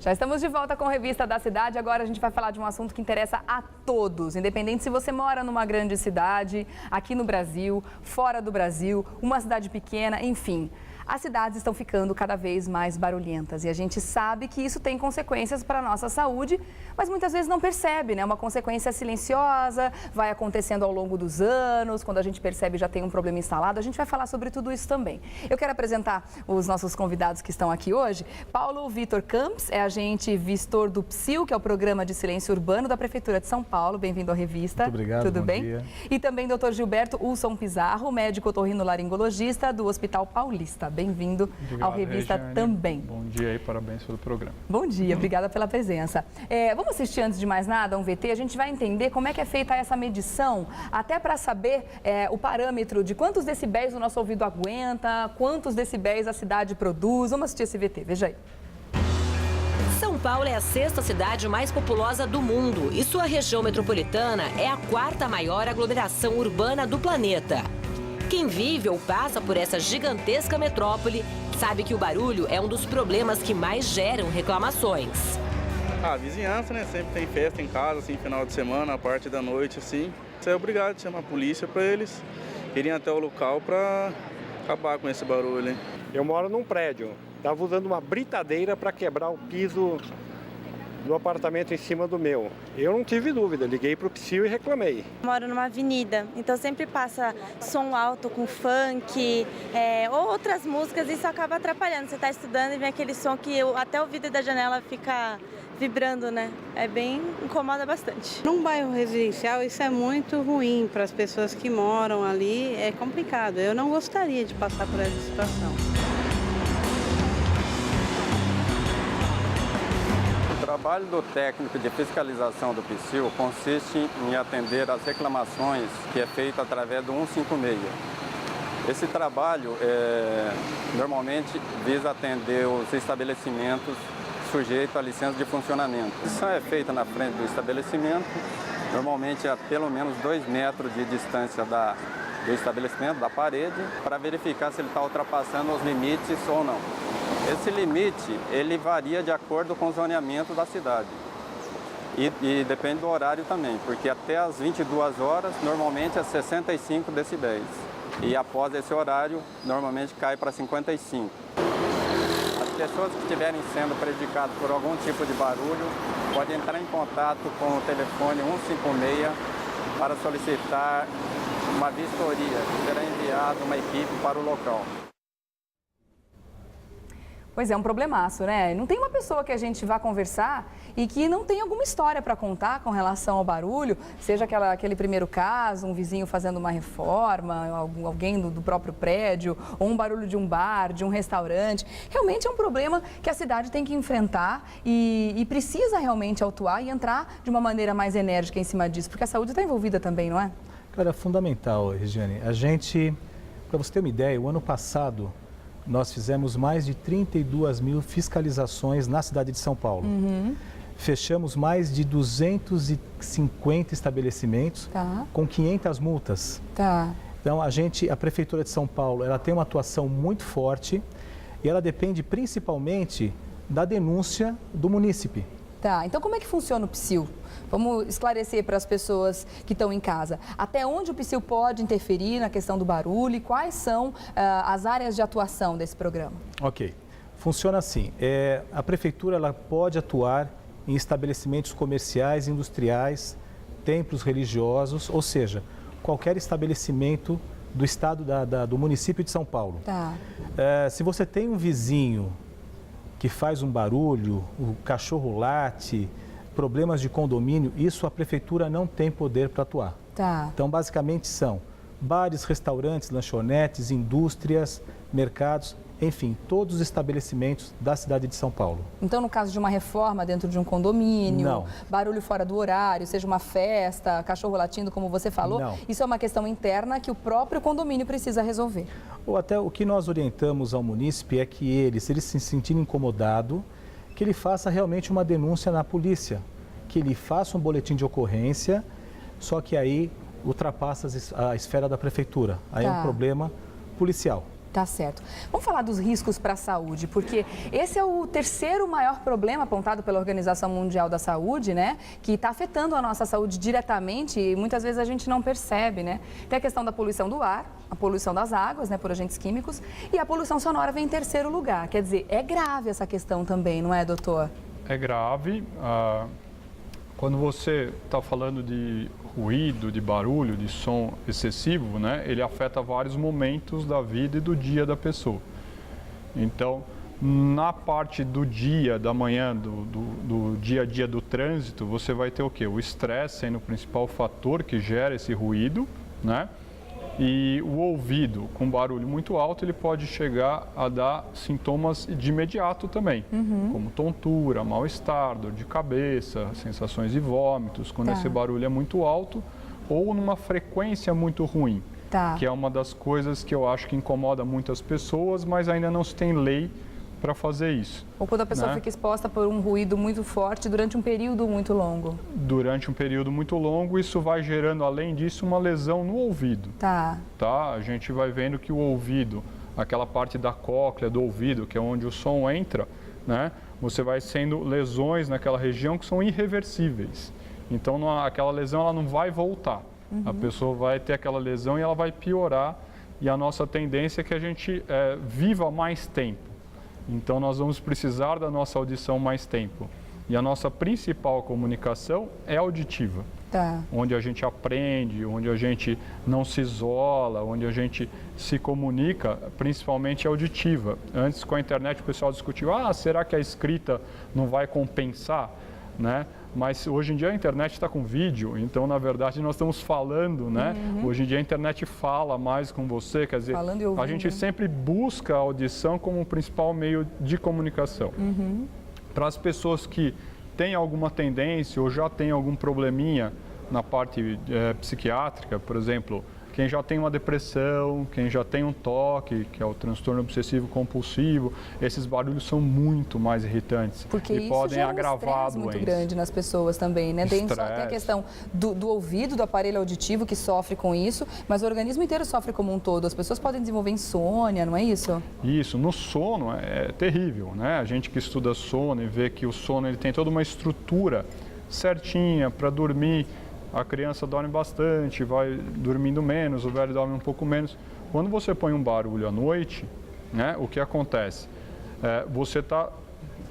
Já estamos de volta com a Revista da Cidade. Agora a gente vai falar de um assunto que interessa a todos, independente se você mora numa grande cidade, aqui no Brasil, fora do Brasil, uma cidade pequena, enfim. As cidades estão ficando cada vez mais barulhentas e a gente sabe que isso tem consequências para a nossa saúde, mas muitas vezes não percebe, né? Uma consequência silenciosa, vai acontecendo ao longo dos anos, quando a gente percebe já tem um problema instalado. A gente vai falar sobre tudo isso também. Eu quero apresentar os nossos convidados que estão aqui hoje. Paulo Vitor Campos é agente vistor do PSIL, que é o Programa de Silêncio Urbano da Prefeitura de São Paulo. Bem-vindo à revista. Muito obrigado, Tudo bom bem? dia. E também Dr. Gilberto Ulson Pizarro, médico otorrinolaringologista do Hospital Paulista. Bem-vindo ao Revista Regiane. também. Bom dia e parabéns pelo programa. Bom dia, obrigada pela presença. Vamos assistir antes de mais nada um VT, a gente vai entender como é que é feita essa medição, até para saber o parâmetro de quantos decibéis o nosso ouvido aguenta, quantos decibéis a cidade produz. Vamos assistir esse VT, veja aí. São Paulo é a sexta cidade mais populosa do mundo e sua região metropolitana é a quarta maior aglomeração urbana do planeta. Quem vive ou passa por essa gigantesca metrópole sabe que o barulho é um dos problemas que mais geram reclamações. A vizinhança, né? Sempre tem festa em casa, assim, final de semana, a parte da noite, assim. Você é obrigado a chamar a polícia para eles irem até o local para acabar com esse barulho, hein? Eu moro num prédio, estava usando uma britadeira para quebrar o piso do apartamento em cima do meu. Eu não tive dúvida, liguei para o PSIL e reclamei. Moro numa avenida, então sempre passa som alto com funk ou outras músicas, e isso acaba atrapalhando. Você está estudando e vem aquele som que até o vidro da janela fica vibrando, né? Incomoda bastante. Num bairro residencial isso é muito ruim para as pessoas que moram ali, é complicado. Eu não gostaria de passar por essa situação. O trabalho do técnico de fiscalização do PSIL consiste em atender às reclamações que é feito através do 156. Esse trabalho normalmente visa atender os estabelecimentos sujeitos à licença de funcionamento. Isso é feita na frente do estabelecimento, normalmente a pelo menos 2 metros de distância do estabelecimento, da parede, para verificar se ele está ultrapassando os limites ou não. Esse limite, ele varia de acordo com o zoneamento da cidade e depende do horário também, porque até as 22 horas, normalmente é 65 decibéis e após esse horário, normalmente cai para 55. As pessoas que estiverem sendo prejudicadas por algum tipo de barulho podem entrar em contato com o telefone 156 para solicitar uma vistoria, será enviada uma equipe para o local. Pois é, um problemaço, né? Não tem uma pessoa que a gente vá conversar e que não tem alguma história para contar com relação ao barulho, seja aquele primeiro caso, um vizinho fazendo uma reforma, alguém do próprio prédio, ou um barulho de um bar, de um restaurante. Realmente é um problema que a cidade tem que enfrentar e precisa realmente atuar e entrar de uma maneira mais enérgica em cima disso, porque a saúde está envolvida também, não é? Cara, é fundamental, Regiane. Para você ter uma ideia, o ano passado nós fizemos mais de 32 mil fiscalizações na cidade de São Paulo. Fechamos mais de 250 estabelecimentos com 500 multas. Então, a Prefeitura de São Paulo, ela tem uma atuação muito forte e ela depende principalmente da denúncia do munícipe. Então como é que funciona o PSIL? Vamos esclarecer para as pessoas que estão em casa. Até onde o PSIL pode interferir na questão do barulho e quais são as áreas de atuação desse programa? Ok. Funciona assim. A Prefeitura ela pode atuar em estabelecimentos comerciais, industriais, templos religiosos, ou seja, qualquer estabelecimento do estado do município de São Paulo. Se você tem um vizinho que faz um barulho, o cachorro late, problemas de condomínio, isso a prefeitura não tem poder para atuar. Então, basicamente são bares, restaurantes, lanchonetes, indústrias, mercados, enfim, todos os estabelecimentos da cidade de São Paulo. Então, no caso de uma reforma dentro de um condomínio, não. Barulho fora do horário, seja uma festa, cachorro latindo, como você falou, não. Isso é uma questão interna que o próprio condomínio precisa resolver. Ou até o que nós orientamos ao munícipe é que ele, se ele se sentir incomodado, que ele faça realmente uma denúncia na polícia, que ele faça um boletim de ocorrência, só que aí ultrapassa a esfera da prefeitura. Aí é um problema policial. Tá certo. Vamos falar dos riscos para a saúde, porque esse é o terceiro maior problema apontado pela Organização Mundial da Saúde, né? Que está afetando a nossa saúde diretamente e muitas vezes a gente não percebe, né? Tem a questão da poluição do ar, a poluição das águas, né, por agentes químicos, e a poluição sonora vem em terceiro lugar. Quer dizer, é grave essa questão também, não é, doutor? É grave. Quando você está falando de ruído, de barulho, de som excessivo, né, ele afeta vários momentos da vida e do dia da pessoa. Então, na parte do dia, da manhã, do dia a dia do trânsito, você vai ter o quê? O estresse sendo o principal fator que gera esse ruído, né? E o ouvido com barulho muito alto, ele pode chegar a dar sintomas de imediato também, como tontura, mal-estar, dor de cabeça, sensações de vômitos, quando esse barulho é muito alto ou numa frequência muito ruim, que é uma das coisas que eu acho que incomoda muitas pessoas, mas ainda não se tem lei para fazer isso. Ou quando a pessoa fica exposta por um ruído muito forte durante um período muito longo. Durante um período muito longo, isso vai gerando, além disso, uma lesão no ouvido. Tá? A gente vai vendo que o ouvido, aquela parte da cóclea do ouvido, que é onde o som entra, né? Você vai sendo lesões naquela região que são irreversíveis. Então, aquela lesão ela não vai voltar. A pessoa vai ter aquela lesão e ela vai piorar. E a nossa tendência é que a gente viva mais tempo. Então, nós vamos precisar da nossa audição mais tempo. E a nossa principal comunicação é auditiva. Onde a gente aprende, onde a gente não se isola, onde a gente se comunica, principalmente auditiva. Antes, com a internet, o pessoal discutiu, será que a escrita não vai compensar? Né? Mas hoje em dia a internet está com vídeo, então, na verdade, nós estamos falando, né? Hoje em dia a internet fala mais com você, quer dizer, a gente sempre busca a audição como o principal meio de comunicação. Para as pessoas que têm alguma tendência ou já têm algum probleminha na parte psiquiátrica, por exemplo, quem já tem uma depressão, quem já tem um TOC, que é o transtorno obsessivo compulsivo, esses barulhos são muito mais irritantes. Porque e isso podem gera agravar a doença. Muito grande nas pessoas também, né? Tem a questão do ouvido, do aparelho auditivo que sofre com isso, mas o organismo inteiro sofre como um todo. As pessoas podem desenvolver insônia, não é isso? Isso, no sono é terrível, né? A gente que estuda sono e vê que o sono ele tem toda uma estrutura certinha para dormir. A criança dorme bastante, vai dormindo menos, o velho dorme um pouco menos. Quando você põe um barulho à noite, né, o que acontece? Você está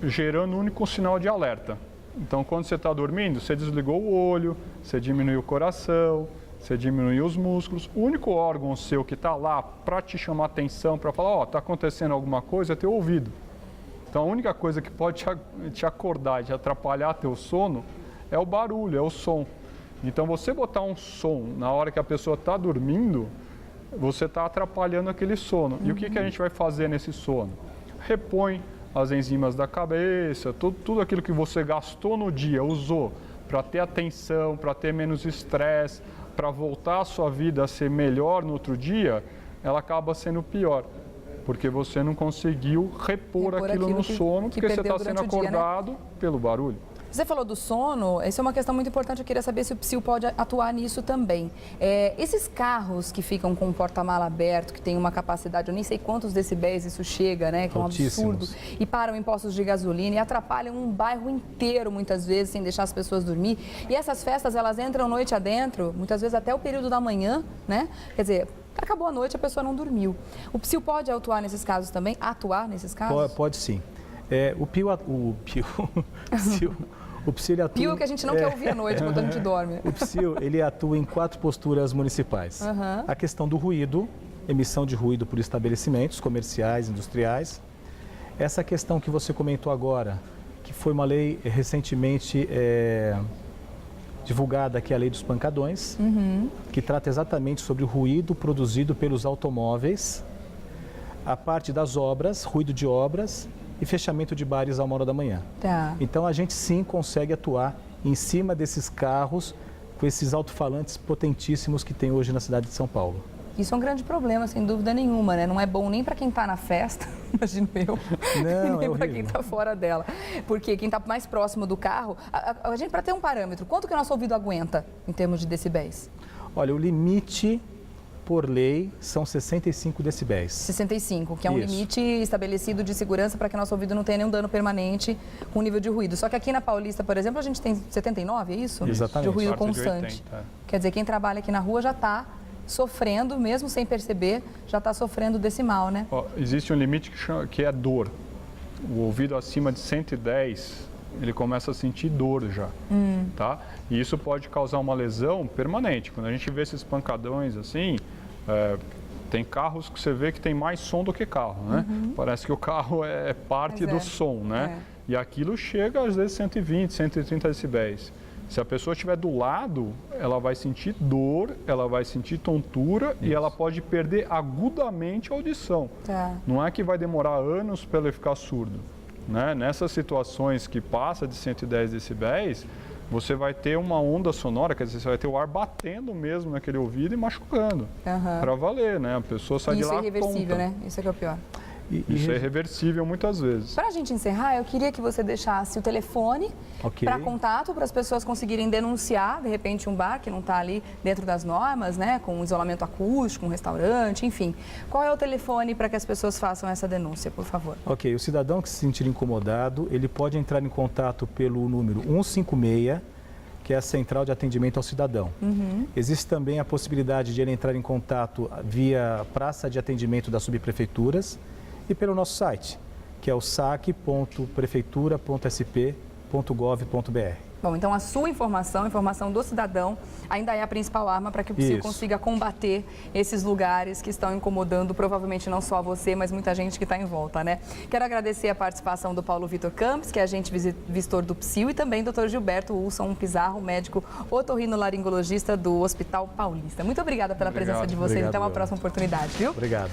gerando um único sinal de alerta. Então, quando você está dormindo, você desligou o olho, você diminuiu o coração, você diminuiu os músculos. O único órgão seu que está lá para te chamar atenção, para falar, está acontecendo alguma coisa, é teu ouvido. Então, a única coisa que pode te acordar e te atrapalhar teu sono é o barulho, é o som. Então, você botar um som na hora que a pessoa está dormindo, você está atrapalhando aquele sono. E o que a gente vai fazer nesse sono? Repõe as enzimas da cabeça, tudo aquilo que você gastou no dia, usou para ter atenção, para ter menos estresse, para voltar a sua vida a ser melhor no outro dia, ela acaba sendo pior. Porque você não conseguiu repor aquilo no sono, porque você está sendo acordado pelo barulho. Você falou do sono, essa é uma questão muito importante, eu queria saber se o PSIL pode atuar nisso também. Esses carros que ficam com o porta-mala aberto, que tem uma capacidade, eu nem sei quantos decibéis isso chega, né, que é um absurdo, e param em postos de gasolina e atrapalham um bairro inteiro, muitas vezes, sem deixar as pessoas dormir. E essas festas, elas entram noite adentro, muitas vezes até o período da manhã, né? Quer dizer, acabou a noite, a pessoa não dormiu. O PSIL pode atuar nesses casos também? Atuar nesses casos? Pode sim. O PSIL atua... Pio que a gente não quer ouvir à noite quando a gente dorme. O PSIL, ele atua em 4 posturas municipais. A questão do ruído, emissão de ruído por estabelecimentos comerciais, industriais. Essa questão que você comentou agora, que foi uma lei recentemente divulgada, que é a Lei dos Pancadões, que trata exatamente sobre o ruído produzido pelos automóveis, a parte das obras, ruído de obras, e fechamento de bares à 1h da manhã. Então, a gente sim consegue atuar em cima desses carros com esses alto-falantes potentíssimos que tem hoje na cidade de São Paulo. Isso é um grande problema, sem dúvida nenhuma, né? Não é bom nem para quem está na festa, imagino eu, nem para quem está fora dela. Porque quem está mais próximo do carro, a gente, para ter um parâmetro, quanto que o nosso ouvido aguenta em termos de decibéis? Olha, o limite por lei, são 65 decibéis. 65, que é um Isso. limite estabelecido de segurança para que nosso ouvido não tenha nenhum dano permanente com o nível de ruído. Só que aqui na Paulista, por exemplo, a gente tem 79, é isso? Exatamente. De ruído Parte de constante. 80, é. Quer dizer, quem trabalha aqui na rua já está sofrendo, mesmo sem perceber, já está sofrendo desse mal, né? Ó, existe um limite que é dor. O ouvido acima de 110, ele começa a sentir dor já, tá? E isso pode causar uma lesão permanente. Quando a gente vê esses pancadões assim, tem carros que você vê que tem mais som do que carro, né? Parece que o carro é parte do som, né? E aquilo chega às vezes 120, 130 decibéis. Se a pessoa estiver do lado, ela vai sentir dor, ela vai sentir tontura e ela pode perder agudamente a audição. Tá. Não é que vai demorar anos para ele ficar surdo, né? Nessas situações que passa de 110 decibéis, você vai ter uma onda sonora, quer dizer, você vai ter o ar batendo mesmo naquele ouvido e machucando. Para valer, né? A pessoa sai de lá Isso é irreversível, tonta. né? Isso é que é o pior. Isso é irreversível muitas vezes. Para a gente encerrar, eu queria que você deixasse o telefone para contato, para as pessoas conseguirem denunciar, de repente, um bar que não está ali dentro das normas, né, com isolamento acústico, um restaurante, enfim. Qual é o telefone para que as pessoas façam essa denúncia, por favor? Ok, o cidadão que se sentir incomodado, ele pode entrar em contato pelo número 156, que é a Central de Atendimento ao Cidadão. Existe também a possibilidade de ele entrar em contato via Praça de Atendimento das Subprefeituras, e pelo nosso site, que é o sac.prefeitura.sp.gov.br. Bom, então a sua informação, a informação do cidadão, ainda é a principal arma para que o PSIL consiga combater esses lugares que estão incomodando, provavelmente não só você, mas muita gente que está em volta, né? Quero agradecer a participação do Paulo Vitor Campos, que é agente visitor do PSIL, e também do Dr. Gilberto Wilson Pizarro, médico otorrinolaringologista do Hospital Paulista. Muito obrigada pela presença de vocês. Até uma próxima oportunidade, viu? Obrigado.